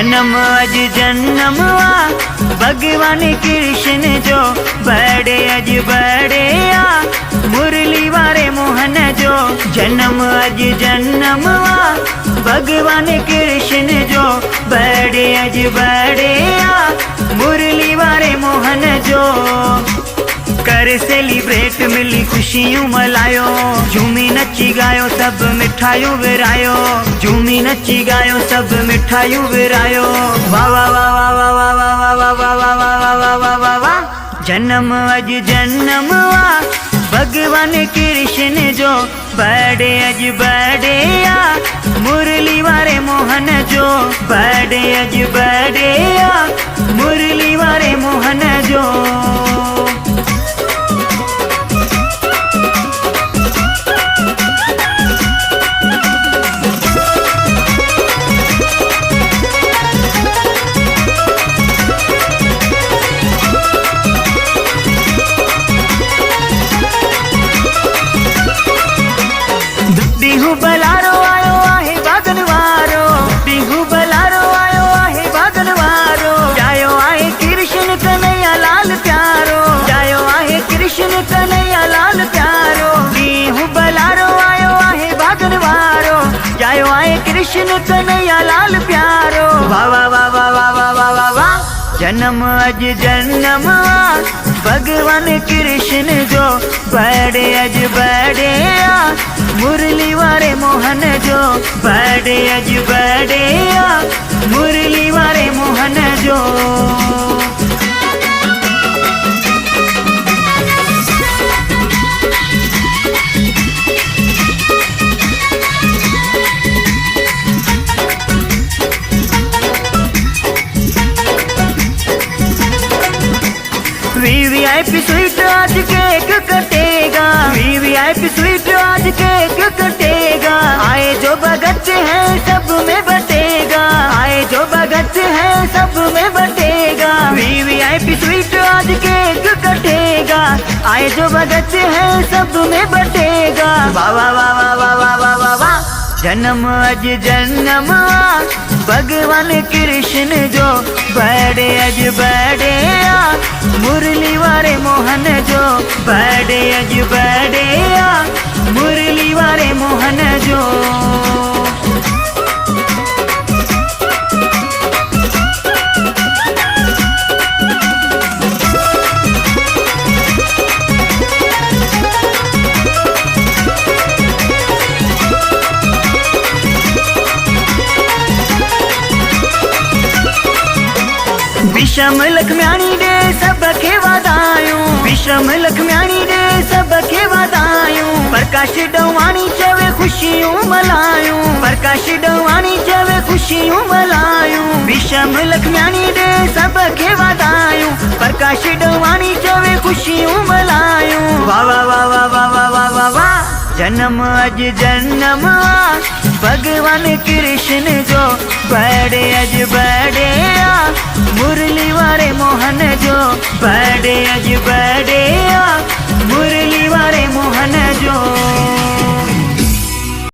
जन्म अज जन्म भगवान कृष्ण जो बड़े अज बड़े मुरली वारे मोहन जो। जन्म अज जन्म भगवान कृष्ण जो बड़े अज बड़े मुरली वारे मोहन जो। कर सेलिब्रेट मिली खुशियों मलायो, झूमी नची गायो सब मिठाइयों विरायो, झूमी नची गायो सब मिठाइयों विरायो। वाह वाह वाह वाह वाह वाह वाह वाह वाह वाह वाह वाह वाह वाह वाह। जन्म अज जन्म भगवान कृष्ण जो बड़े अज बड़े मुरली वारे मोहन जो। बड़े अज बड़े मुरली वारे मोहन जो। बिहू बलारो आयो आहे बागनवारो, बिहू बलारो आयो आहे बागनवारो। जायो आहे कृष्ण कन्हैया लाल प्यारो, जायो आहे कृष्ण कन्हैया लाल प्यारो। बिहू बलारो आयो आहे बागनवारो, जायो आहे कृष्ण कन्हैया लाल प्यारो। वाह वाह वाह वाह वाह वाह वाह वाह वाह। जन्म अज जन्म भगवान कृष्ण जो बड़े अज बड़े मुरली वारे मोहन जो। बड़े अज बड़े मुरली वारे मोहन जो। वीवीआईपी स्वीट आज केक कटेगा, वीवीआईपी स्वीट आज केक कटेगा। आए जो भगत हैं सब में बटेगा, आए जो भगत हैं सब में बटेगा। वीवीआईपी स्वीट आज केक कटेगा, आए जो भगत हैं सब में बटेगा। वाह वाह वाह वाह वाह वाह वाह वाह वाह। जन्म अज जन्म भगवान कृष्ण जो बड़े अज बड़े मुरली वारे मोहन जो। बड़े अज बड़े मुरली वारे मोहन जो। विषम लखम्याणी दे सबके वादायूं, विषम लखम्याणी दे सबके वादायूं। प्रकाश डवाणी चवे खुशियों मलायूं, प्रकाश डवाणी चवे खुशियों मलायूं। विषम लखम्याणी दे सबके वादायूं, प्रकाश डवाणी चवे खुशियों मलायूं। वाह वाह वाह वाह वाह वाह वाह वाह वाह। जन्म अज जन्म भगवान कृष्ण जो बड़े अज बड़े मुरली वारे मोहन जो। बड़े अज बड़े मुरली वारे मोहन जो।